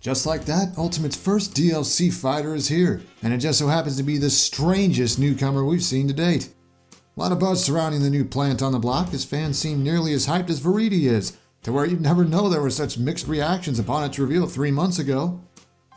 Just like that, Ultimate's first DLC fighter is here, and it just so happens to be the strangest newcomer we've seen to date. A lot of buzz surrounding the new plant on the block, as fans seem nearly as hyped as Verity is, to where you'd never know there were such mixed reactions upon its reveal 3 months ago.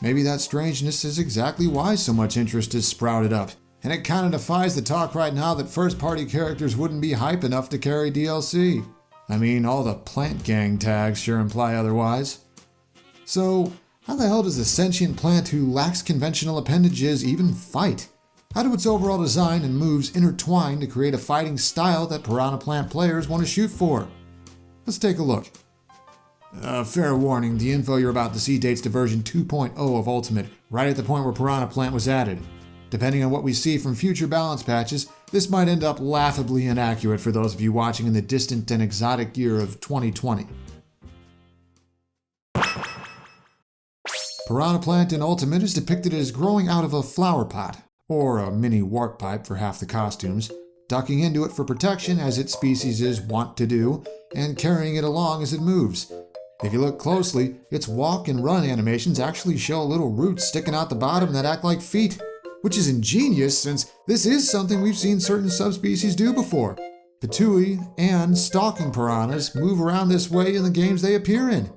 Maybe that strangeness is exactly why so much interest has sprouted up, and it kinda defies the talk right now that first-party characters wouldn't be hype enough to carry DLC. I mean, all the plant gang tags sure imply otherwise. So, how the hell does a sentient plant who lacks conventional appendages even fight? How do its overall design and moves intertwine to create a fighting style that Piranha Plant players want to shoot for? Let's take a look. Fair warning, the info you're about to see dates to version 2.0 of Ultimate, right at the point where Piranha Plant was added. Depending on what we see from future balance patches, this might end up laughably inaccurate for those of you watching in the distant and exotic year of 2020. Piranha Plant in Ultimate is depicted as growing out of a flower pot, or a mini warp pipe for half the costumes, ducking into it for protection as its species is wont to do, and carrying it along as it moves. If you look closely, its walk and run animations actually show little roots sticking out the bottom that act like feet, which is ingenious since this is something we've seen certain subspecies do before. PTOOIE and stalking piranhas move around this way in the games they appear in.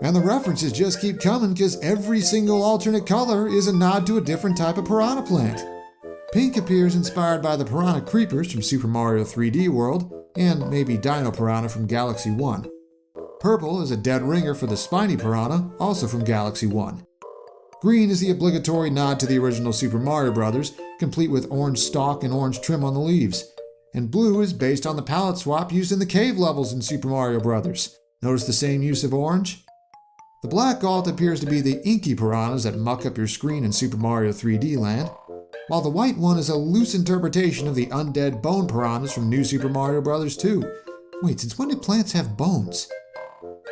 And the references just keep coming because every single alternate color is a nod to a different type of Piranha Plant. Pink appears inspired by the Piranha Creepers from Super Mario 3D World, and maybe Dino Piranha from Galaxy 1. Purple is a dead ringer for the Spiny Piranha, also from Galaxy 1. Green is the obligatory nod to the original Super Mario Bros., complete with orange stalk and orange trim on the leaves. And blue is based on the palette swap used in the cave levels in Super Mario Bros. Notice the same use of orange? The black alt appears to be the inky piranhas that muck up your screen in Super Mario 3D Land, while the white one is a loose interpretation of the undead bone piranhas from New Super Mario Bros. 2. Wait, since when did plants have bones?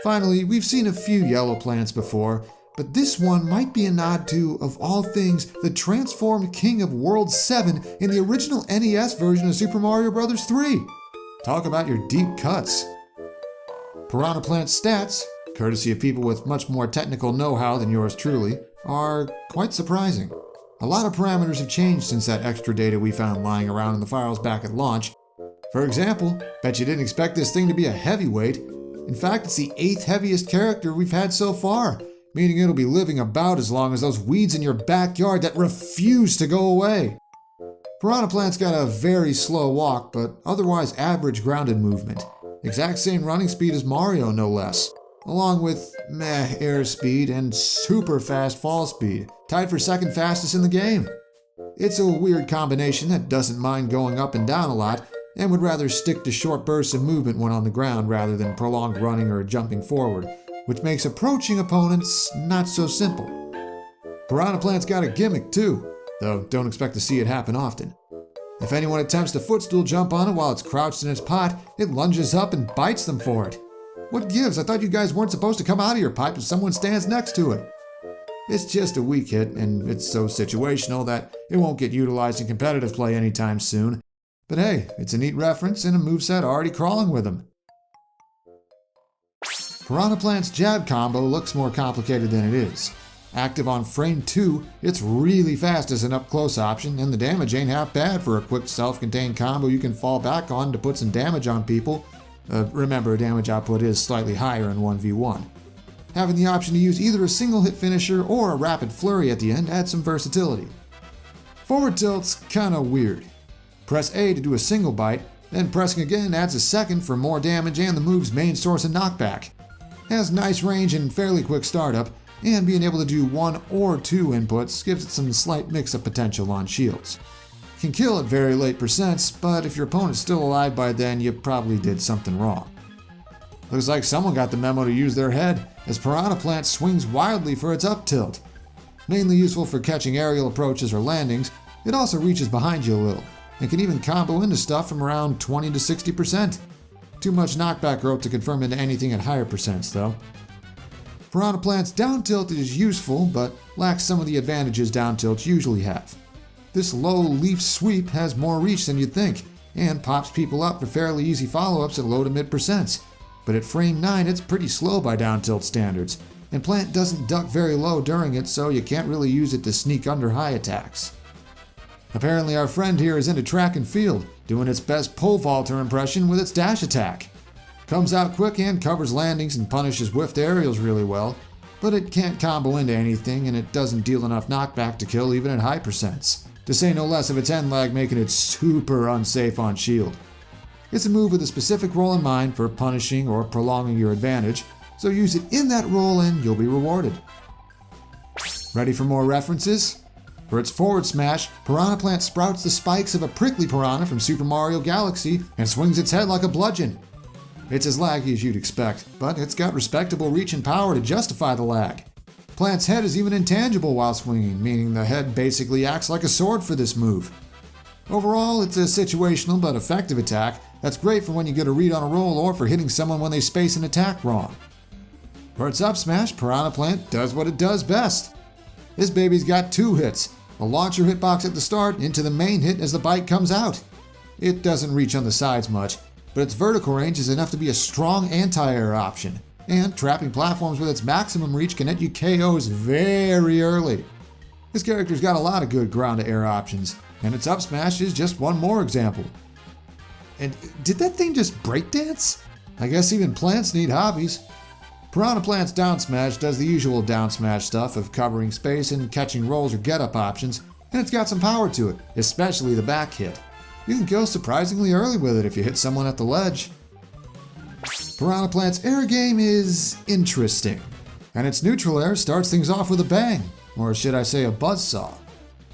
Finally, we've seen a few yellow plants before, but this one might be a nod to, of all things, the transformed King of World 7 in the original NES version of Super Mario Bros. 3. Talk about your deep cuts. Piranha Plant stats, courtesy of people with much more technical know-how than yours truly, are quite surprising. A lot of parameters have changed since that extra data we found lying around in the files back at launch. For example, bet you didn't expect this thing to be a heavyweight. In fact, it's the 8th heaviest character we've had so far, meaning it'll be living about as long as those weeds in your backyard that refuse to go away. Piranha Plant's got a very slow walk, but otherwise average grounded movement. Exact same running speed as Mario, no less, along with meh airspeed and super fast fall speed, tied for second fastest in the game. It's a weird combination that doesn't mind going up and down a lot, and would rather stick to short bursts of movement when on the ground rather than prolonged running or jumping forward, which makes approaching opponents not so simple. Piranha Plant's got a gimmick too, though don't expect to see it happen often. If anyone attempts to footstool jump on it while it's crouched in its pot, it lunges up and bites them for it. What gives? I thought you guys weren't supposed to come out of your pipe if someone stands next to it. It's just a weak hit, and it's so situational that it won't get utilized in competitive play anytime soon. But hey, it's a neat reference and a moveset already crawling with him. Piranha Plant's jab combo looks more complicated than it is. Active on frame 2, it's really fast as an up-close option, and the damage ain't half bad for a quick self-contained combo you can fall back on to put some damage on people. Remember, damage output is slightly higher in 1v1. Having the option to use either a single hit finisher or a rapid flurry at the end adds some versatility. Forward tilt's kinda weird. Press A to do a single bite, then pressing again adds a second for more damage and the move's main source of knockback. Has nice range and fairly quick startup, and being able to do 1 or 2 inputs gives it some slight mix-up potential on shields. Can kill at very late percents, but if your opponent's still alive by then, you probably did something wrong. Looks like someone got the memo to use their head, as Piranha Plant swings wildly for its up tilt. Mainly useful for catching aerial approaches or landings, it also reaches behind you a little, and can even combo into stuff from around 20 to 60%. Too much knockback rope to confirm into anything at higher percents though. Piranha Plant's down tilt is useful, but lacks some of the advantages down tilts usually have. This low leaf sweep has more reach than you'd think, and pops people up for fairly easy follow-ups at low to mid percents. But at frame 9 it's pretty slow by down tilt standards, and Plant doesn't duck very low during it, so you can't really use it to sneak under high attacks. Apparently our friend here is into track and field, doing its best pole vaulter impression with its dash attack. Comes out quick and covers landings and punishes whiffed aerials really well, but it can't combo into anything and it doesn't deal enough knockback to kill even at high percents, to say no less of its end lag making it super unsafe on shield. It's a move with a specific role in mind for punishing or prolonging your advantage, so use it in that role and you'll be rewarded. Ready for more references? For its forward smash, Piranha Plant sprouts the spikes of a prickly piranha from Super Mario Galaxy and swings its head like a bludgeon. It's as laggy as you'd expect, but it's got respectable reach and power to justify the lag. Plant's head is even intangible while swinging, meaning the head basically acts like a sword for this move. Overall, it's a situational but effective attack that's great for when you get a read on a roll or for hitting someone when they space an attack wrong. For its up smash, Piranha Plant does what it does best. This baby's got 2 hits, a launcher hitbox at the start into the main hit as the bite comes out. It doesn't reach on the sides much, but its vertical range is enough to be a strong anti-air option, and trapping platforms with its maximum reach can net you KOs very early. This character's got a lot of good ground-to-air options, and its up smash is just one more example. And did that thing just breakdance? I guess even plants need hobbies. Piranha Plant's down smash does the usual down smash stuff of covering space and catching rolls or get-up options, and it's got some power to it, especially the back hit. You can kill surprisingly early with it if you hit someone at the ledge. Piranha Plant's air game is interesting, and its neutral air starts things off with a bang, or should I say a buzzsaw.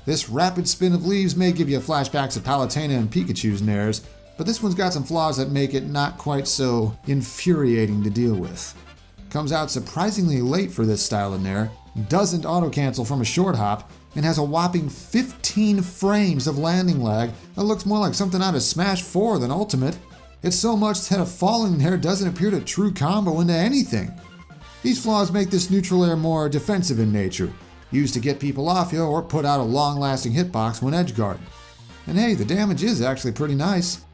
This rapid spin of leaves may give you flashbacks of Palutena and Pikachu's nairs, but this one's got some flaws that make it not quite so infuriating to deal with. Comes out surprisingly late for this style of nair, doesn't auto-cancel from a short hop, and has a whopping 15 frames of landing lag that looks more like something out of Smash 4 than Ultimate. It's so much that a falling nair doesn't appear to true combo into anything. These flaws make this neutral air more defensive in nature, used to get people off you or put out a long-lasting hitbox when edgeguarding. And hey, the damage is actually pretty nice.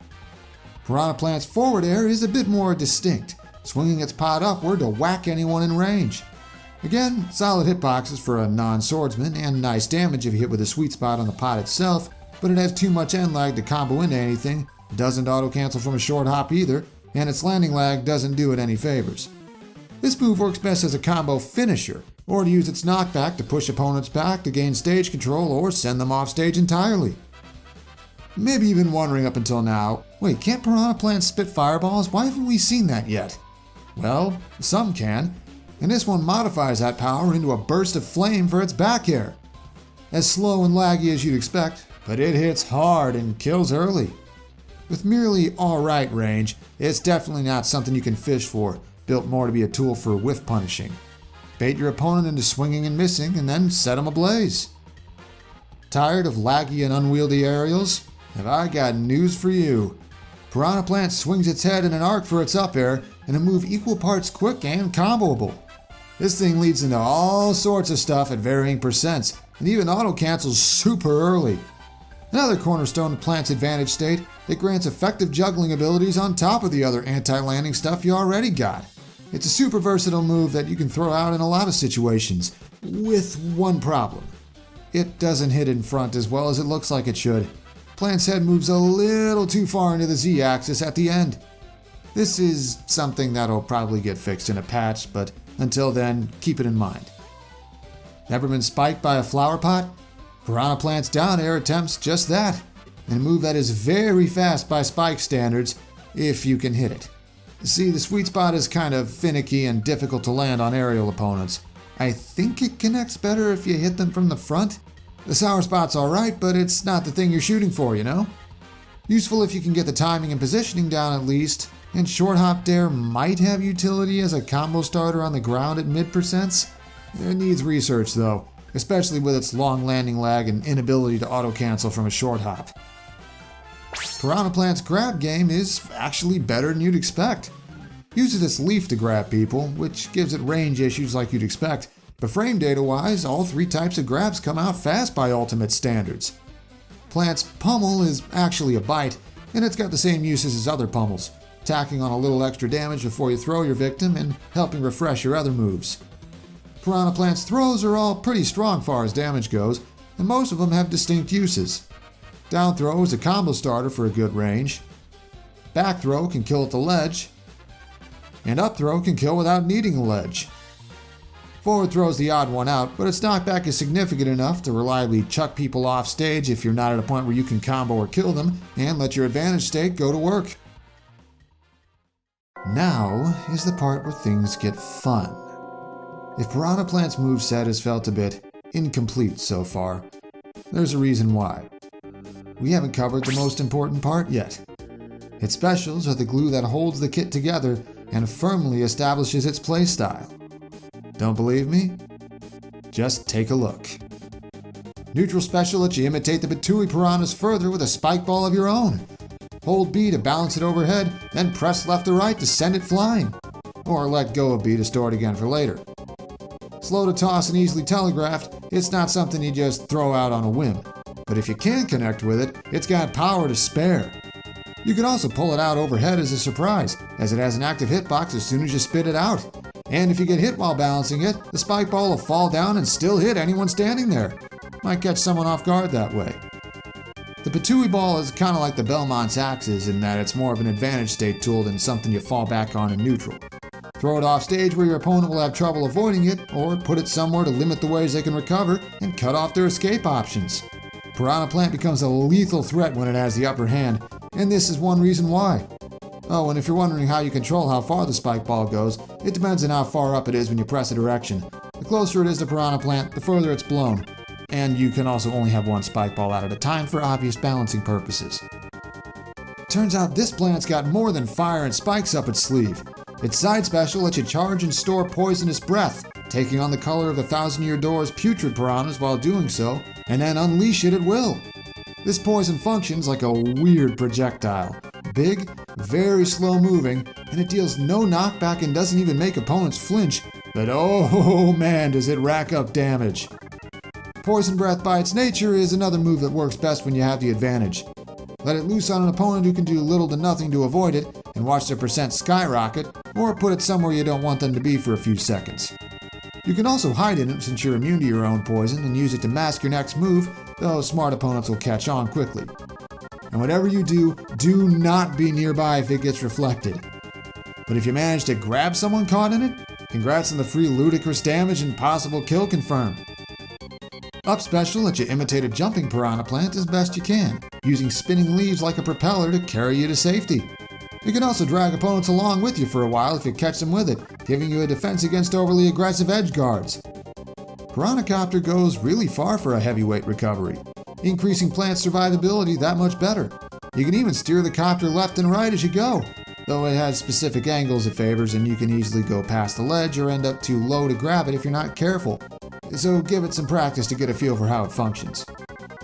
Piranha Plant's forward air is a bit more distinct, swinging its pod upward to whack anyone in range. Again, solid hitboxes for a non-swordsman and nice damage if you hit with a sweet spot on the pod itself, but it has too much end lag to combo into anything, doesn't auto-cancel from a short hop either, and its landing lag doesn't do it any favors. This move works best as a combo finisher, or to use its knockback to push opponents back to gain stage control or send them off stage entirely. Maybe even wondering up until now, wait, can't Piranha Plant spit fireballs? Why haven't we seen that yet? Well, some can, and this one modifies that power into a burst of flame for its back air. As slow and laggy as you'd expect, but it hits hard and kills early. With merely alright range, it's definitely not something you can fish for, built more to be a tool for whiff punishing. Bait your opponent into swinging and missing, and then set them ablaze. Tired of laggy and unwieldy aerials? Have I got news for you. Piranha Plant swings its head in an arc for its up air, in a move equal parts quick and comboable. This thing leads into all sorts of stuff at varying percents, and even auto-cancels super early. Another cornerstone of Plant's advantage state, it grants effective juggling abilities on top of the other anti-landing stuff you already got. It's a super versatile move that you can throw out in a lot of situations, with one problem. It doesn't hit in front as well as it looks like it should. Plant's head moves a little too far into the Z-axis at the end. This is something that'll probably get fixed in a patch, but until then, keep it in mind. Ever been spiked by a flower pot? Piranha Plant's down air attempts just that, and a move that is very fast by spike standards, if you can hit it. See, the sweet spot is kind of finicky and difficult to land on aerial opponents. I think it connects better if you hit them from the front. The sour spot's alright, but it's not the thing you're shooting for, you know? Useful if you can get the timing and positioning down at least, and short hop dare might have utility as a combo starter on the ground at mid percents. It needs research though, especially with its long landing lag and inability to auto-cancel from a short hop. Piranha Plant's grab game is actually better than you'd expect. Uses its leaf to grab people, which gives it range issues like you'd expect, but frame data wise, all 3 types of grabs come out fast by ultimate standards. Plant's pummel is actually a bite, and it's got the same uses as other pummels, tacking on a little extra damage before you throw your victim and helping refresh your other moves. Piranha Plant's throws are all pretty strong far as damage goes, and most of them have distinct uses. Down throw is a combo starter for a good range. Back throw can kill at the ledge. And up throw can kill without needing a ledge. Forward throw is the odd one out, but its knockback is significant enough to reliably chuck people off stage if you're not at a point where you can combo or kill them, and let your advantage state go to work. Now is the part where things get fun. If Piranha Plant's moveset has felt a bit incomplete so far, there's a reason why. We haven't covered the most important part yet. Its specials are the glue that holds the kit together and firmly establishes its playstyle. Don't believe me? Just take a look. Neutral special lets you imitate the PTOOIE piranhas further with a spike ball of your own. Hold B to balance it overhead, then press left or right to send it flying. Or let go of B to store it again for later. Slow to toss and easily telegraphed, it's not something you just throw out on a whim. But if you can connect with it, it's got power to spare. You can also pull it out overhead as a surprise, as it has an active hitbox as soon as you spit it out. And if you get hit while balancing it, the spike ball will fall down and still hit anyone standing there. Might catch someone off guard that way. The PTOOIE ball is kind of like the Belmont's axes in that it's more of an advantage state tool than something you fall back on in neutral. Throw it off stage where your opponent will have trouble avoiding it, or put it somewhere to limit the ways they can recover and cut off their escape options. Piranha Plant becomes a lethal threat when it has the upper hand, and this is one reason why. Oh, and if you're wondering how you control how far the spike ball goes, it depends on how far up it is when you press a direction. The closer it is to Piranha Plant, the further it's blown. And you can also only have one spike ball out at a time for obvious balancing purposes. Turns out this plant's got more than fire and spikes up its sleeve. Its side special lets you charge and store poisonous breath, taking on the color of the 1,000-year door's putrid piranhas while doing so, and then unleash it at will. This poison functions like a weird projectile. Big, very slow moving, and it deals no knockback and doesn't even make opponents flinch, but oh man does it rack up damage. Poison Breath by its nature is another move that works best when you have the advantage. Let it loose on an opponent who can do little to nothing to avoid it, and watch their percent skyrocket, or put it somewhere you don't want them to be for a few seconds. You can also hide in it since you're immune to your own poison and use it to mask your next move, though smart opponents will catch on quickly. And whatever you do, do not be nearby if it gets reflected. But if you manage to grab someone caught in it, congrats on the free ludicrous damage and possible kill confirmed. Up special lets you imitate a jumping Piranha Plant as best you can, using spinning leaves like a propeller to carry you to safety. You can also drag opponents along with you for a while if you catch them with it, giving you a defense against overly aggressive edge guards. PIRANHACOPTER goes really far for a heavyweight recovery, increasing plant survivability that much better. You can even steer the copter left and right as you go, though it has specific angles it favors and you can easily go past the ledge or end up too low to grab it if you're not careful. So give it some practice to get a feel for how it functions.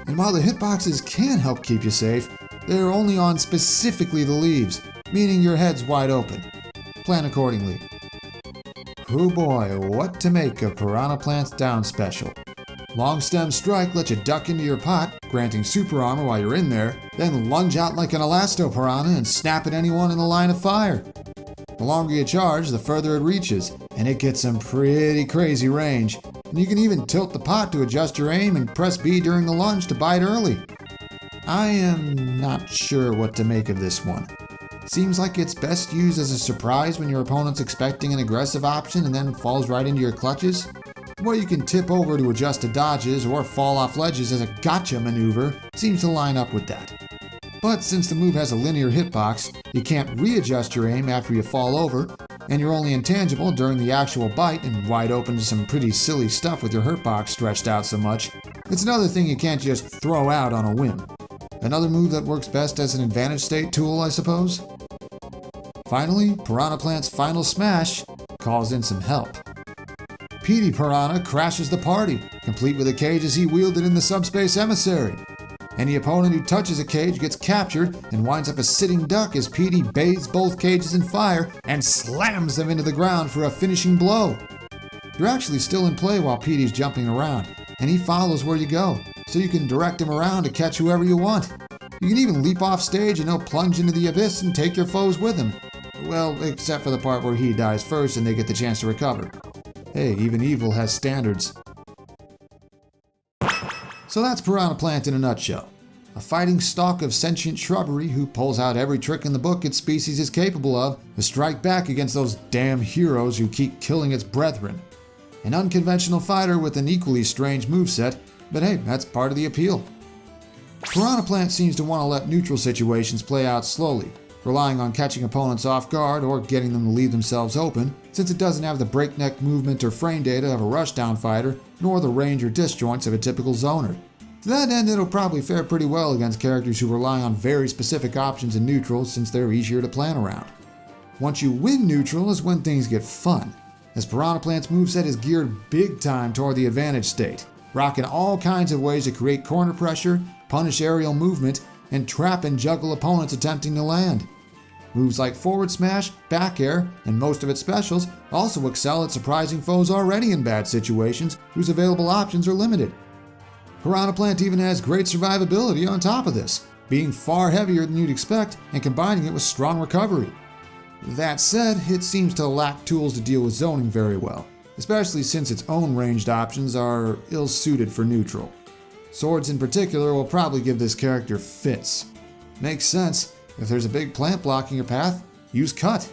And while the hitboxes can help keep you safe, they're only on specifically the leaves, meaning your head's wide open. Plan accordingly. Oh boy, what to make of Piranha Plant's down special. Long Stem Strike lets you duck into your pot, granting super armor while you're in there, then lunge out like an Elasto Piranha and snap at anyone in the line of fire. The longer you charge, the further it reaches, and it gets some pretty crazy range. And you can even tilt the pot to adjust your aim and press B during the lunge to bite early. I am not sure what to make of this one. Seems like it's best used as a surprise when your opponent's expecting an aggressive option and then falls right into your clutches. The way you can tip over to adjust to dodges or fall off ledges as a gotcha maneuver seems to line up with that. But since the move has a linear hitbox, you can't readjust your aim after you fall over, and you're only intangible during the actual bite and wide open to some pretty silly stuff with your hurtbox stretched out so much, it's another thing you can't just throw out on a whim. Another move that works best as an advantage state tool, I suppose? Finally, Piranha Plant's final smash calls in some help. PETEY Piranha crashes the party, complete with a cage as he wielded in the subspace emissary. Any opponent who touches a cage gets captured and winds up a sitting duck as PETEY bathes both cages in fire and slams them into the ground for a finishing blow. You're actually still in play while PETEY's jumping around, and he follows where you go, so you can direct him around to catch whoever you want. You can even leap off stage and he'll plunge into the abyss and take your foes with him. Well, except for the part where he dies first and they get the chance to recover. Hey, even evil has standards. So that's Piranha Plant in a nutshell. A fighting stalk of sentient shrubbery who pulls out every trick in the book its species is capable of to strike back against those damn heroes who keep killing its brethren. An unconventional fighter with an equally strange moveset, but hey, that's part of the appeal. Piranha Plant seems to want to let neutral situations play out slowly, relying on catching opponents off guard or getting them to leave themselves open, since it doesn't have the breakneck movement or frame data of a rushdown fighter, nor the range or disjoints of a typical zoner. To that end, it'll probably fare pretty well against characters who rely on very specific options in neutral since they're easier to plan around. Once you win neutral is when things get fun, as Piranha Plant's moveset is geared big time toward the advantage state, rocking all kinds of ways to create corner pressure, punish aerial movement, and trap and juggle opponents attempting to land. Moves like forward smash, back air, and most of its specials also excel at surprising foes already in bad situations whose available options are limited. Piranha Plant even has great survivability on top of this, being far heavier than you'd expect and combining it with strong recovery. That said, it seems to lack tools to deal with zoning very well, especially since its own ranged options are ill-suited for neutral. Swords in particular will probably give this character fits. Makes sense. If there's a big plant blocking your path, use cut.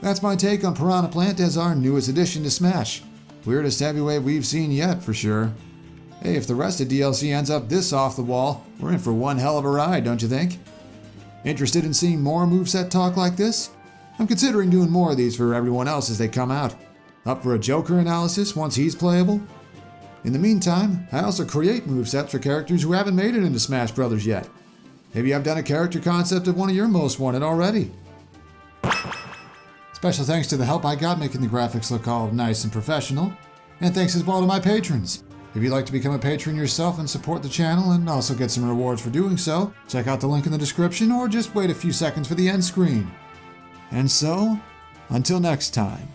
That's my take on Piranha Plant as our newest addition to Smash. Weirdest heavyweight we've seen yet, for sure. Hey, if the rest of DLC ends up this off the wall, we're in for one hell of a ride, don't you think? Interested in seeing more moveset talk like this? I'm considering doing more of these for everyone else as they come out. Up for a Joker analysis once he's playable? In the meantime, I also create movesets for characters who haven't made it into Smash Brothers yet. Maybe I've done a character concept of one of your most wanted already. Special thanks to the help I got making the graphics look all nice and professional. And thanks as well to my patrons. If you'd like to become a patron yourself and support the channel and also get some rewards for doing so, check out the link in the description or just wait a few seconds for the end screen. And so, until next time.